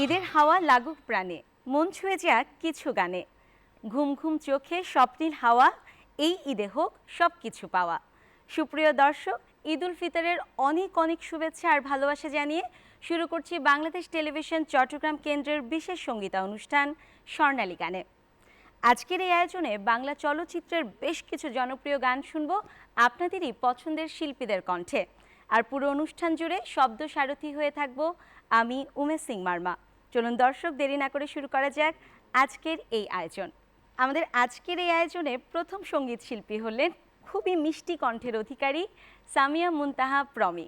ঈদের হাওয়া লাগুক প্রাণে, মন ছুঁয়ে যাক কিছু গানে। ঘুম ঘুম চোখে স্বপ্নের হাওয়া, এই ঈদে হোক সব কিছু পাওয়া। সুপ্রিয় দর্শক, ঈদ উল ফিতরের অনেক অনেক শুভেচ্ছা আর ভালোবাসা জানিয়ে শুরু করছি বাংলাদেশ টেলিভিশন চট্টগ্রাম কেন্দ্রের বিশেষ সঙ্গীতা অনুষ্ঠান স্বর্ণালী গানে। আজকের এই আয়োজনে বাংলা চলচ্চিত্রের বেশ কিছু জনপ্রিয় গান শুনব আপনাদেরই পছন্দের শিল্পীদের কণ্ঠে। আর পুরো অনুষ্ঠান জুড়ে শব্দ সারথি হয়ে থাকবো আমি উমেশ সিং মার্মা। চলুন দর্শক, দেরি না করে শুরু করা যাক আজকের এই আয়োজন। আমাদের আজকের এই আয়োজনে প্রথম সঙ্গীত শিল্পী হলেন খুবই মিষ্টি কণ্ঠের অধিকারী সামিয়া মুনতাহা প্রমি।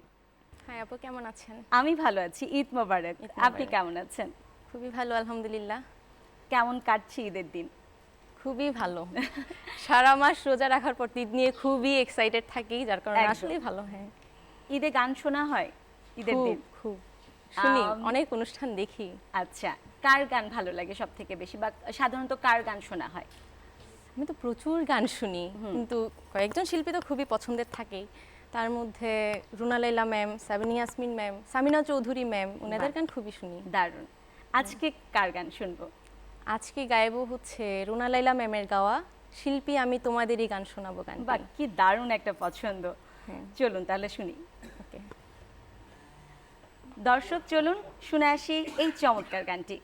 হ্যাঁ আপু, কেমন আছেন? আমি ভালো আছি, ঈদ মোবারক। আপনি কেমন আছেন? খুবই ভালো আলহামদুলিল্লাহ। কেমন কাটছে ঈদের দিন? খুবই ভালো। সারা মাস রোজা রাখার পর ঈদ নিয়ে খুবই এক্সাইটেড থাকি, যার কারণে আসলেই ভালো। হ্যাঁ, ঈদে গান শোনা হয় ঈদের দিন? খুব শুনি, অনেক অনুষ্ঠান দেখি। আচ্ছা, কার গান ভালো লাগে সব থেকে বেশি, বা সাধারণত কার গান শোনা হয়? আমি তো প্রচুর গান শুনি, কিন্তু কয়েকজন শিল্পী তো খুবই পছন্দের থাকে। তার মধ্যে Runa Laila ma'am, Sabina Yasmin ma'am, Samina Chowdhury ma'am, ওনাদের গান খুবই শুনি। দারুণ। আজকে কার গান শুনবো? আজকে গাইবো হচ্ছে রুনা লায়লা ম্যামের গাওয়া শিল্পী আমি তোমাদেরই গান শোনাবো গান। বাহ, কি দারুণ একটা পছন্দ। চলুন তাহলে শুনি। ওকে দর্শক, চলুন শুনে আসি এই চমৎকার গানটি।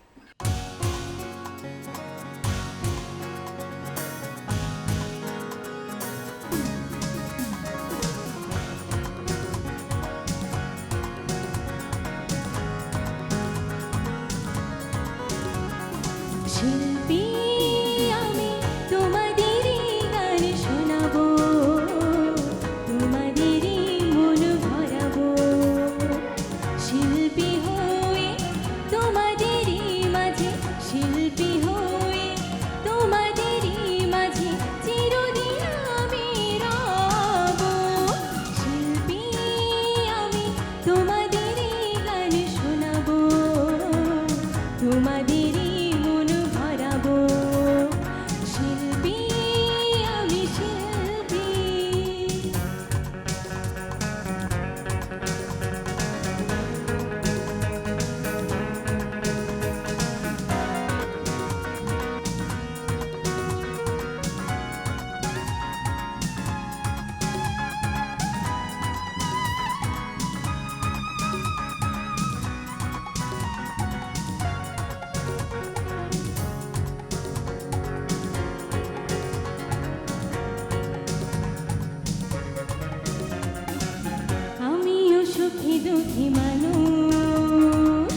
শিল্পী আমি তোমাদেরই গান শোনাবো, তোমাদেরই মন ভরাবো। শিল্পী হয়ে তোমাদেরই মাঝে, শিল্পী হয়ে তোমাদেরই মাঝে চিরদিন আমি রবো। শিল্পী আমি তোমাদেরই গান শোনাবো, তোমাদেরই মন ভরাবো। শিল্পী আমি শিল্পী। আমিও সুখী দুঃখী মানুষ,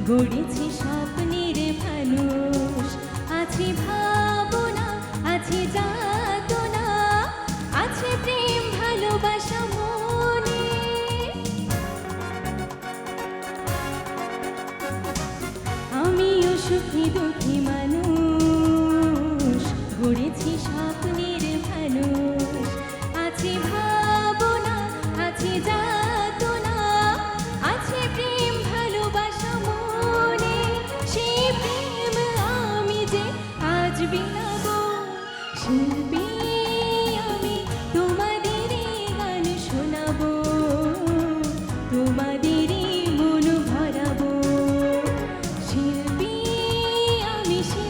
গড়েছি স্বপ্নের মানুষ। আছি ভাবনা, আছে যাতনা, আছে প্রেম ভালোবাসা মনে। আমিও সুখী দুঃখী মানুষ, গড়েছি স্বপ্নের মানুষ। আছে ভাবনা, আছে যাতনা, আছে প্রেম ভালোবাসা মনে। সেই প্রেম আমি যে আজ বিলাবো। শিল্পী আমি তোমাদেরই গান শোনাবো, তোমাদেরই মন ভরাবো। শিল্পী আমি শিল্পী।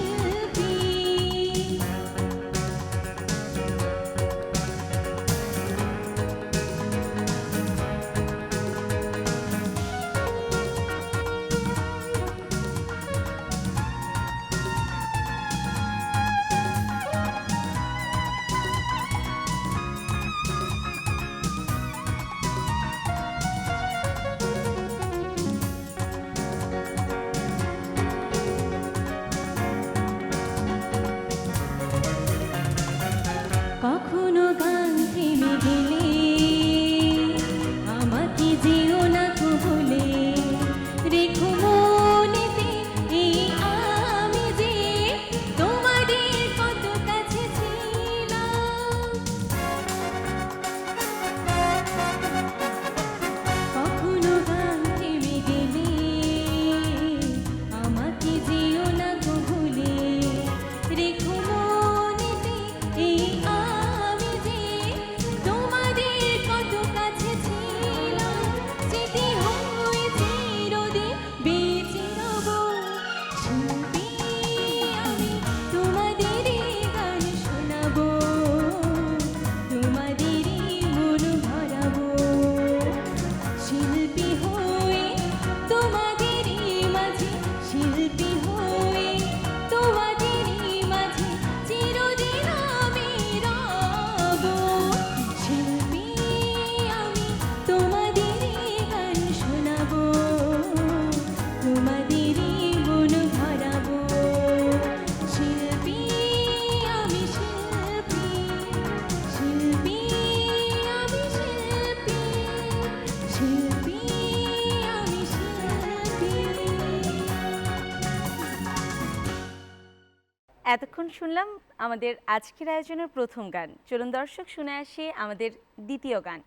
এতক্ষণ শুনলাম আমাদের আজকের আয়োজনের প্রথম গান। চলুন দর্শক শুনে আসি আমাদের দ্বিতীয় গান।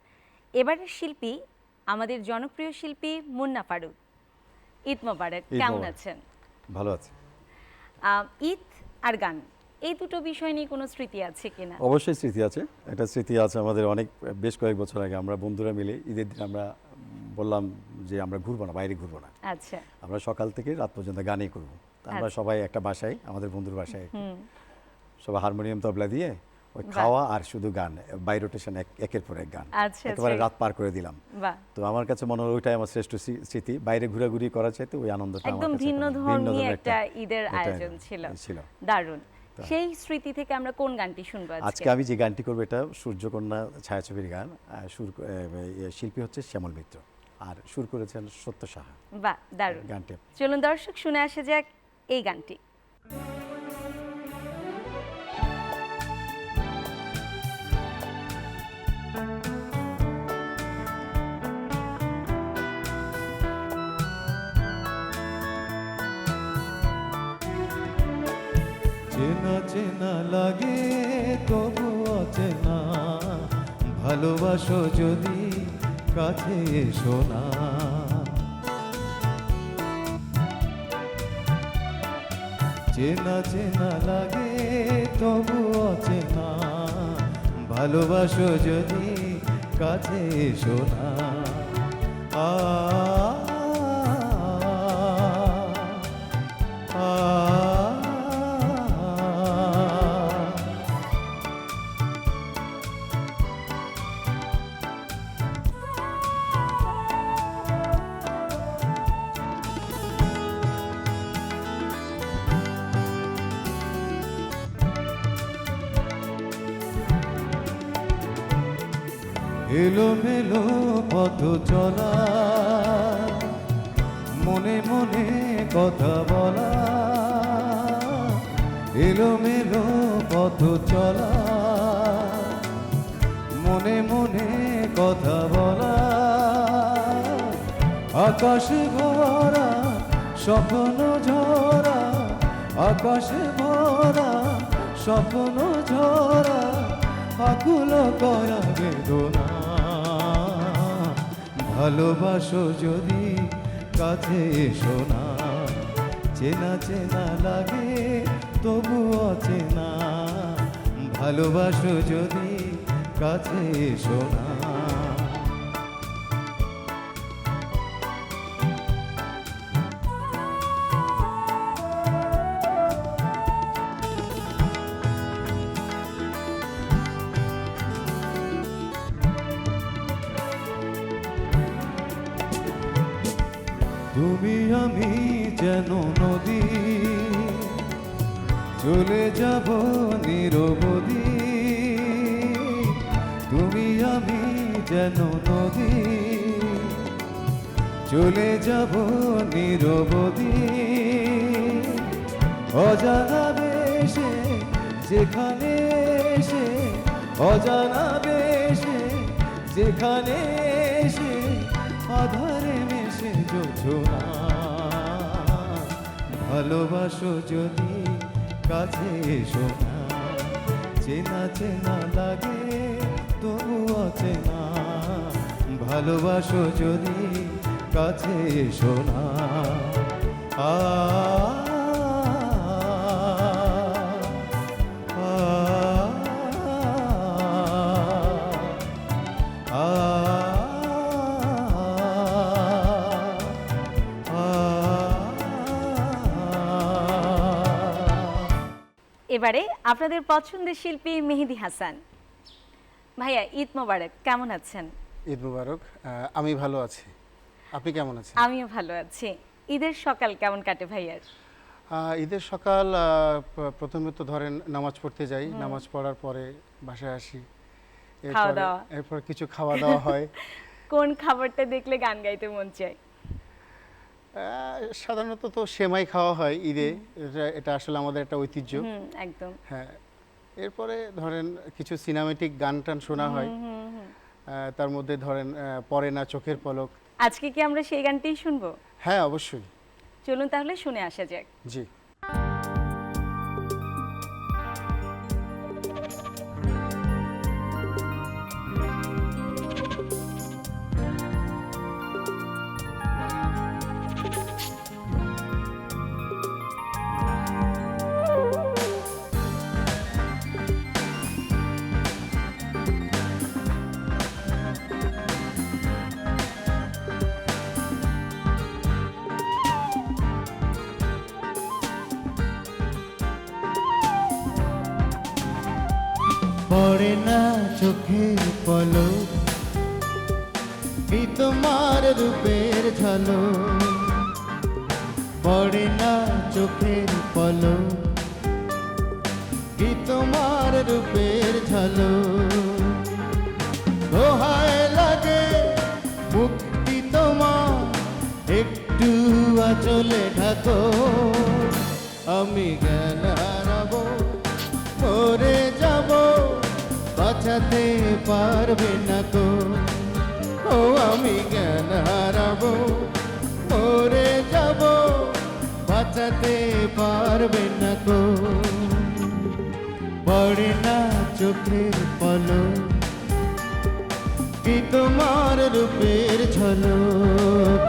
এবারের শিল্পী আমাদের জনপ্রিয় শিল্পী মুন্না ফারুক। ঈদ মোবারক, ঈদ কেমন মোবারক। আছেন? ভালো আছে। ঈদ আর গান এই দুটো বিষয় নিয়ে কোনো স্মৃতি আছে কিনা? অবশ্যই স্মৃতি আছে। একটা স্মৃতি আছে আমাদের বেশ কয়েক বছর আগে আমরা বন্ধুরা মিলে ঈদের দিন আমরা বললাম যে আমরা ঘুরবো না, বাইরে ঘুরবো না, আচ্ছা, আমরা সকাল থেকে রাত পর্যন্ত গানই করবো। তা আমরা আচ্ছা। সবাই একটা বাসায়, আমাদের বন্ধুর বাসায় হুম, সবাই হারমোনিয়াম তবলা দিয়ে ওই বাহ। খাওয়া আর শুধু গান, বাই রোটেশন একের পর এক গান, আচ্ছা, একেবারে আচ্ছা। রাত পার করে দিলাম। বাহ, তো আমার কাছে মনে হয় ওইটাই আমার শ্রেষ্ঠ স্মৃতি। বাইরে ঘোরাঘুরি করার চাইতে ওই আনন্দটা আমার একদম কাছে ভিন্ন ভিন্ন ধর্মী ধরনের একটা ঈদের এটা আয়োজন ছিল। ছিল। দারুণ। সেই স্মৃতি থেকে আমরা কোন গানটি শুনবো আজকে আজকে? আমি যে গানটি করবো এটা সূর্যকন্যা ছায়াছবির গান। শিল্পী হচ্ছে শ্যামল মিত্র আর সুর করেছেন সত্য সাহা। বাহ, দারুণ। গানটি চলুন দর্শক শুনে আসা যাক এই গানটি। চেনা চেনা লাগে তবু অচেনা, ভালোবাসো যদি কাছে এসো না। চেনা চেনা লাগে তবু অচেনা, ভালোবাসো যদি কাছে এসো না। আ আ এলোমেলো পথ চলা, মনে মনে কথা বলা। এলোমেলো পথ চলা, মনে মনে কথা বলা। আকাশ ভরা স্বপ্ন ঝরা, আকাশ ভরা স্বপ্ন ঝরা, আকুল করা বেদনা। ভালোবাসো যদি কাছে এসো না, চেনা চেনা লাগে তবু অচেনা, ভালোবাসো যদি কাছে এসো না। তুমি আমি যেন নদী, চলে যাব নিরবধি। তুমি আমি যেন নদী, চলে যাব নিরবধি। অজানা বেশে যেখানে এসে, অজানা বেশে যেখানে এসে, আধারে মেশে যোজনা। ভালোবাসো যদি কাছে এসো না, চেনা চেনা লাগে তবু অচেনা, ভালোবাসো যদি কাছে এসো না। আ এবারে আপনাদের পছন্দের শিল্পী মেহেদী হাসান। ভাইয়া, ঈদ মোবারক, কেমন আছেন? ঈদ মুবারক। আমি ভালো আছি, আপনি কেমন আছেন? আমিও ভালো আছি। ঈদের সকাল কেমন কাটে ভাইয়ার? ঈদের সকাল প্রথমে তো ধরেন নামাজ পড়তে যাই, নামাজ পড়ার পরে বাসায় আসি, খাওয়া দাওয়া। এরপর কিছু খাওয়া দাওয়া হয়। কোন খাবারটা দেখলে গান গাইতে মন চায়? সাধারণত তো সেমাই খাওয়া হয় ঈদে, এটা আসলে আমাদের একটা ঐতিহ্য। একদম। হ্যাঁ, এরপরে ধরেন কিছু সিনেমেটিক গান টান শোনা হয়। তার মধ্যে ধরেন পরে না চোখের পলক। আজকে কি আমরা সেই গানটিই শুনবো? হ্যাঁ, অবশ্যই। চলুন তাহলে শুনে আসা যাক। জি। পড়ে না চোখের পলক কি তোমার রূপের ঝলক পড়ে না চোখের পলক কি তোমার রূপের ঝলক দোহায় লাগে মুক্তি তোমার একটু আঁচলে ঢাকো আমি জ্ঞান হারাবো মরে যাব বাঁচাতে পারবে না তো ও আমি জ্ঞান হারাবো মরে যাব বাঁচাতে পারবে না তো পড়ে না চোখের পলক কি তোমার রূপের ঝলক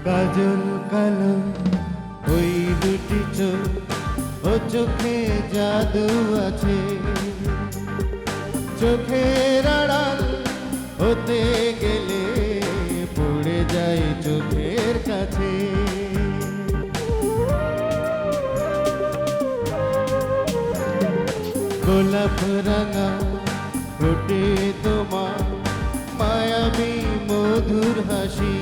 কাজল কালো ওই দুটি চোখ ও চোখে জাদু আছে চোখের আড়াল হতে গেলে পড়ে যায় চোখের কাছে গোলাপ রাঙা ফোটে তোমার মায়াবী মধুর হাসি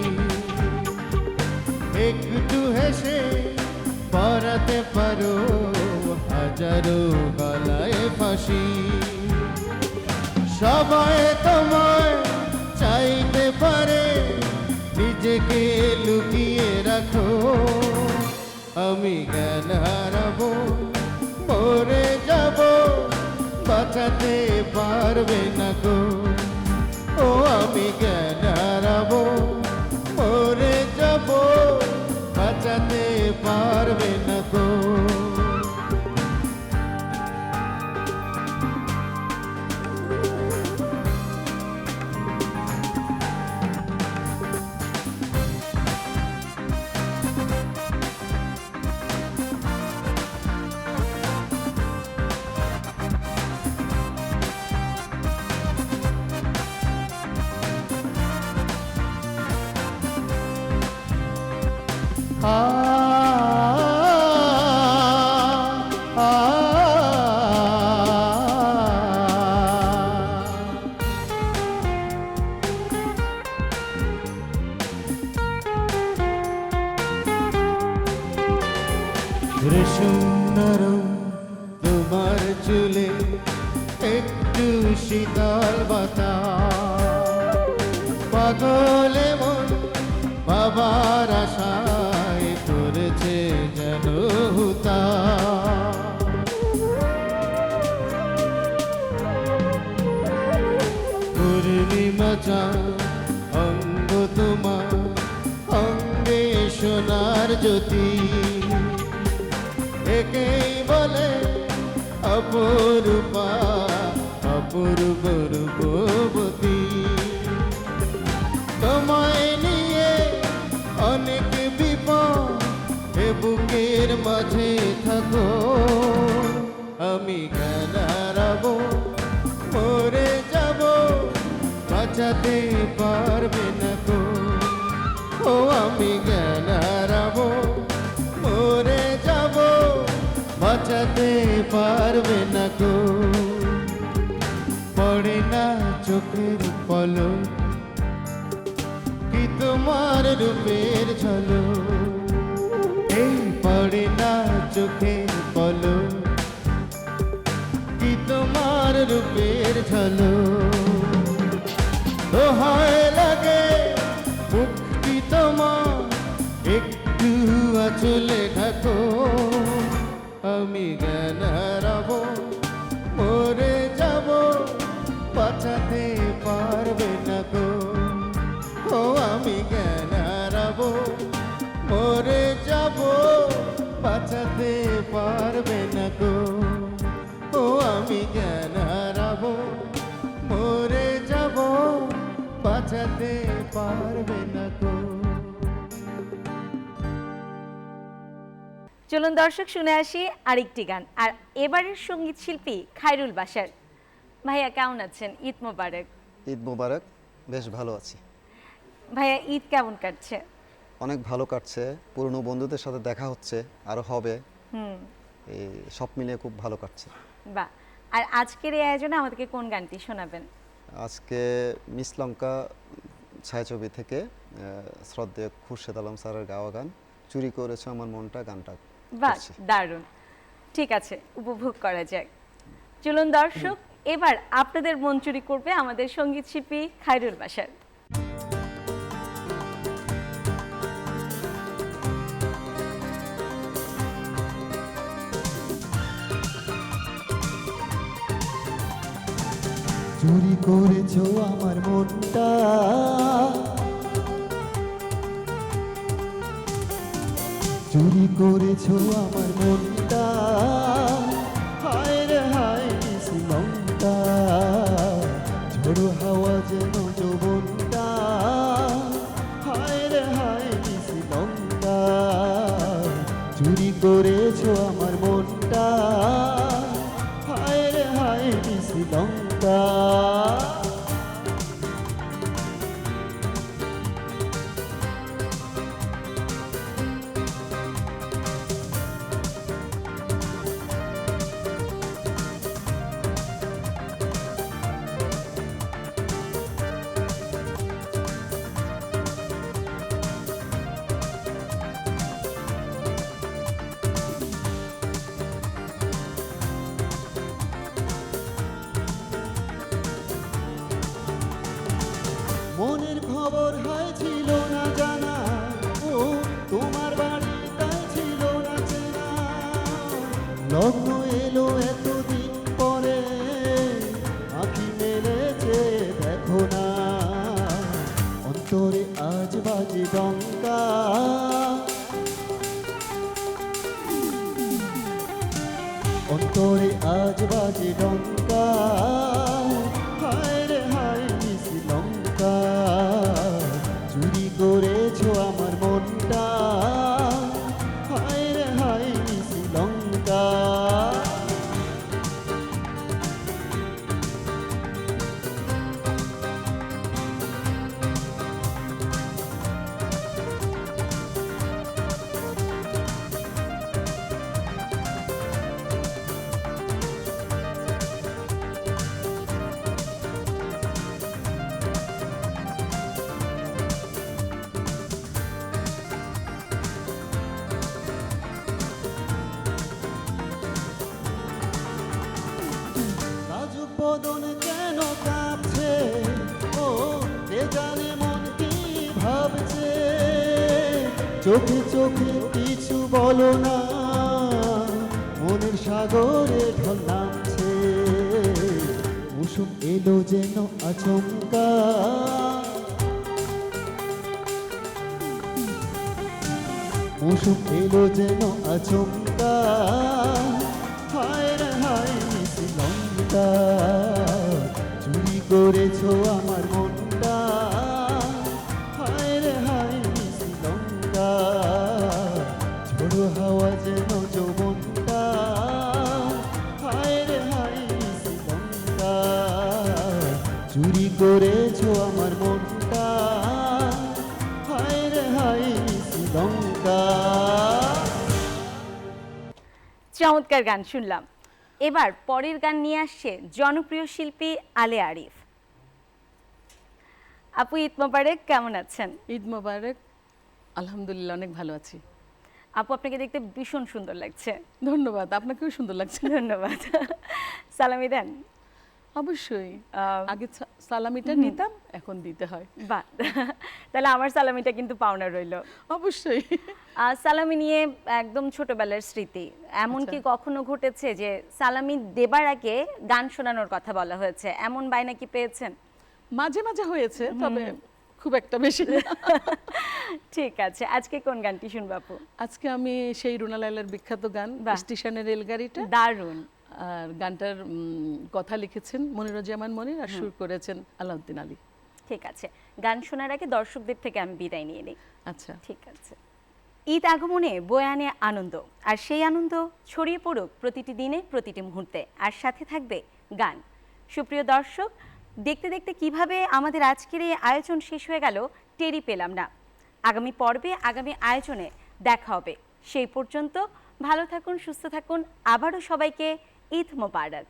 একটু হেসে পরাতে পারো হাজারো গলায় ফাঁসি সবাই তোমায় চাইতে পারে নিজেকে লুকিয়ে রাখো আমি জ্ঞান হারাবো মরে যাব বাঁচাতে পারবে না গো ও আমি জ্ঞান হারাবো মরে যাব বাঁচাতে পারবে না গো সুন্দরম তোমার চুলে একটু শীতল বাতাস পাগলে মন বাবার আশায় করেছে যেন হুতাশ পূর্ণিমা চাঁদ অঙ্গ তোমার অঙ্গে সোনার জ্যোতি একেই বলে অপরূপা অপূর্ব রূপবতী তোমায় নিয়ে অনেক বিপদ এ বুকের মাঝে থাকো আমি জ্ঞান হারাবো মরে যাব বাঁচাতে পারবে না গো ও আমি জ্ঞান হারাবো মরে যাব বাঁচাতে পারবে না গো পড়ে না চোখের পলক কি তোমার রূপের ঝলক এই পড়ে না চোখের পলক কি তোমার রূপের ঝলক দোহায় লাগে মুক্তি তোমার একটু আঁচলে ঢাকো আমি জ্ঞান হারাবো মরে যাব বাঁচাতে বাঁচাতে পারবে না গো, ও আমি জ্ঞান হারাবো, মরে যাব, বাঁচাতে পারবে না গো। চলুন দর্শক শুনে আসি আরেকটি গান, আর এবারের সঙ্গীত শিল্পী খায়রুল বাশার। ভাইয়া কেমন আছেন? ঈদ মোবারক। ঈদ মোবারক। বেশ ভালো আছি। ভাইয়া ঈদ কেমন কাটছে? অনেক ভালো কাটছে, পুরনো বন্ধুদের সাথে দেখা হচ্ছে, আরও হবে, এই সব মিলিয়ে খুব ভালো কাটছে। বাহ, আর আজকের এই আয়োজনে আমাদেরকে কোন গানটি শোনাবেন? আজকে মিস লঙ্কা ছায়াছবি থেকে শ্রদ্ধেয় খুরশেদ আলম স্যারের গাওয়া গান চুরি করেছে আমার মনটা গানটা বাহ, করছি। দারুণ। ঠিক আছে, উপভোগ করা যাক। চলুন দর্শক, এবার আপনাদের মন চুরি করবে আমাদের সঙ্গীত শিল্পী খায়রুল বাশার। চুরি করেছো আমার মনটা, চুরি করেছো আমার মনটা, হায় রে হায় শ্রীলঙ্কা, ঝোড়ো হাওয়া যেন যৌবনটা, হায় রে হায় শ্রীলঙ্কা, চুরি করেছো আমার মনটা, হায় রে হায় শ্রীলঙ্কা। মনের খবর হয় ছিল না জানা, ও তোমার বাড়ি তাই ছিল না চেনা, লগ্ন এলো এতদিন পরে, আঁখি মেলেছে দেখো না, অন্তরে আজ বাজে ডঙ্কা, অন্তরে আজ বাজে ডঙ্কা, হায় রে হায় শ্রীলঙ্কা, চুরি করেছো আমার মনটা, হায় রে হায় শ্রীলঙ্কা। লাজুক বদন কেন কাঁপছে, ও কে জানে মন কি ভাবছে, চোখে চোখে কিছু বলো না, মনের সাগরে ঢল নামছে, মৌসুম এলো যেন আচমকা, মৌসুম এলো যেন আচমকা, হায় রে হায় শ্রীলঙ্কা, চুরি করেছো আমার মনটা, হায় রে হায় শ্রীলঙ্কা, ঝোড়ো হাওয়া যেন যৌবনটা, হায় রে হায় শ্রীলঙ্কা, চুরি করেছো আমার মনটা, হায় রে হায় শ্রীলঙ্কা। চমৎকার গান শুনলাম। এবার পরের গান নিয়ে আসছে জনপ্রিয় শিল্পী আলে আরিফ। আপু ঈদ মোবারক, কেমন আছেন? ঈদ মোবারক। আলহামদুলিল্লাহ, অনেক ভালো আছি। আপু আপনাকে দেখতে ভীষণ সুন্দর লাগছে। ধন্যবাদ, আপনাকেও সুন্দর লাগছে। ধন্যবাদ। সালামি দেন? অবশ্যই। আগে সালামিটা নিতাম, এখন দিতে হয়। বাহ, তাহলে আমার সালামিটা কিন্তু পাওনা রইল। অবশ্যই। সালামি নিয়ে একদম ছোটবেলার স্মৃতি, এমন কি কখনো ঘটেছে যে সালামি দেবার আগে গান শোনানোর কথা বলা হয়েছে, এমন বায়না কি পেয়েছেন? মাঝে মাঝে হয়েছে, তবে খুব একটা বেশি না। ঠিক আছে, আজকে কোন গানটি শুনবো আপু? আজকে আমি সেই রুনা লায়লার বিখ্যাত গান বাহ। স্টেশনের রেলগাড়িটা, দারুণ। আর গানটার কথা লিখেছেন মনিরুজ্জামান মনির আর সুর করেছেন আলাউদ্দিন আলী। ঠিক আছে, গান শোনার আগে দর্শকদের থেকে আমি বিদায় নিয়ে নিই। আচ্ছা, ঠিক আছে। ঈদ আগমনে বয়ে আনে আনন্দ, আর সেই আনন্দ ছড়িয়ে পড়ুক প্রতিটি দিনে প্রতিটি মুহূর্তে, আর সাথে থাকবে গান। সুপ্রিয় দর্শক, দেখতে দেখতে কিভাবে আমাদের আজকের এই আয়োজন শেষ হয়ে গেল টেরই পেলাম না। আগামী পর্বে আগামী আয়োজনে দেখা হবে। সেই পর্যন্ত ভালো থাকুন, সুস্থ থাকুন। আবারও সবাইকে ঈদ মোবারক।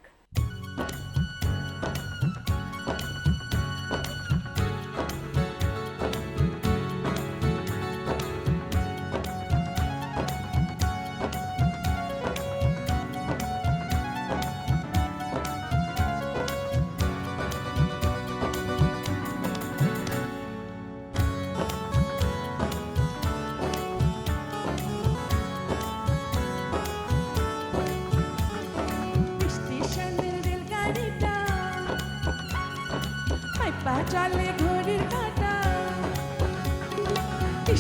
স্টেশনের রেলগাড়িটা পাইপা চলে ঘড়ির কাঁটা,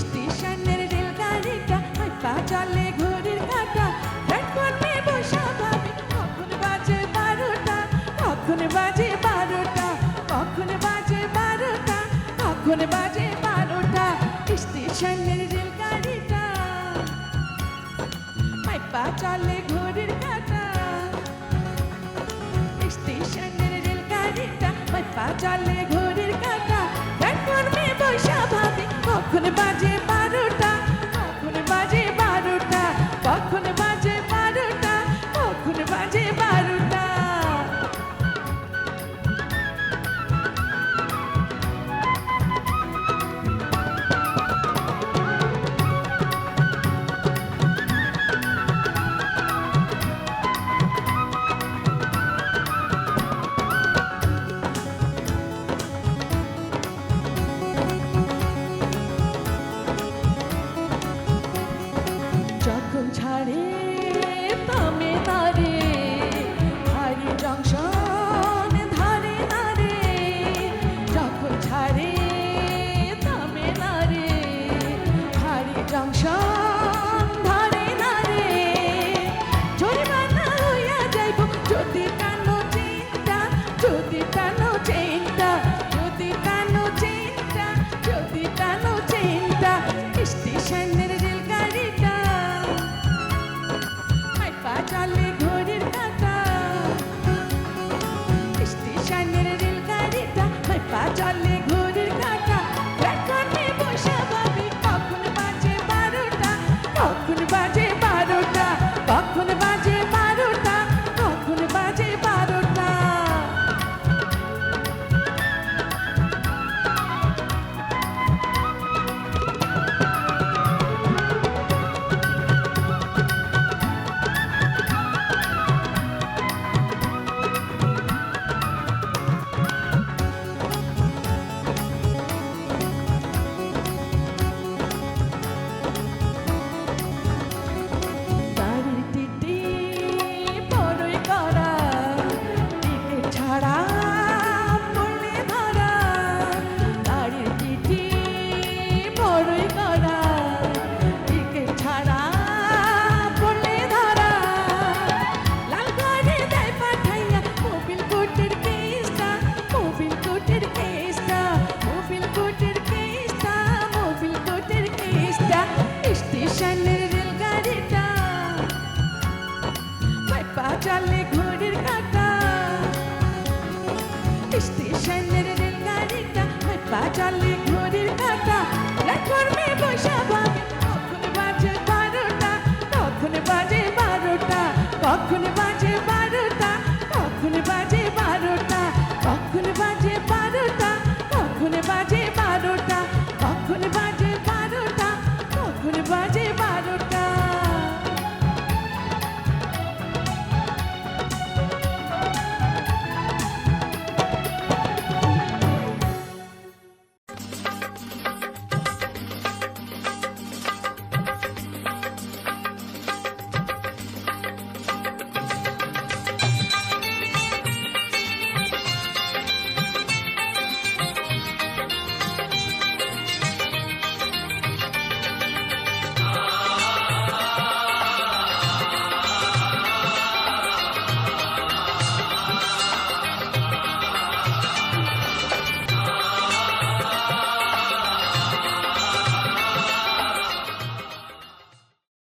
স্টেশনের রেলগাড়িটা পাইপা চলে ঘড়ির কাঁটা। প্ল্যাটফর্মে বসা ভাবি কখন বাজে 12টা, কখন বাজে 12টা, কখন বাজে 12টা, কখন বাজে 12টা। স্টেশনের রেলগাড়িটা পাইপা চলে ঘড়ির কাঁটা, স্টেশনের রেলগাড়িটা পাইপা চলে ঘড়ির কাঁটা। প্ল্যাটফর্মে বসা ভাবি কখন বাজে 12টা, কখন বাজে 12টা, কখন বাজে 12টা, কখন বাজে 12টা। যখন ছাড়ে থামে তারে, হারি জংশন ধারে নারে। যখন ছাড়ে থামে নারে, হারি জংশন ধারে নারে। জরিমানা হইয়া যাইব যদি কানো চিন্তা, যদি কানো চিন্তা, যদি কানো চিন্তা, যদি কানো চিন্তা। স্টেশনের রেলগাড়িটা পাইপা চলে ঘড়ির কাঁটা, স্টেশনের রেলগাড়িটা পাইপা চলে ঘড়ির কাঁটা। প্ল্যাটফর্মে বসা ভাবি কখন বাজে 12টা, কখন বাজে 12টা, কখন বাজে 12টা, কখন বাজে 12টা। গাড়ির টিটি বড়ই করা, টিকিট ছাড়া পড়লে ধরা। গাড়ির টিটি বড়ই করা, টিকিট ছাড়া পড়লে ধরা। লাল গাড়ি দেয় পাঠাইয়া মোবিল কোটের কেসটা, মোবিল কোটের কেসটা, মোবিল কোটের কেসটা, মোবিল কোটের কেসটা। স্টেশনের রেলগাড়িটা পাইপা চলে ঘড়ির কাঁটা, স্টেশনের রেলগাড়িটা পাইপা চলে ঘড়ির কাঁটা। প্ল্যাটফর্মে বসা ভাবি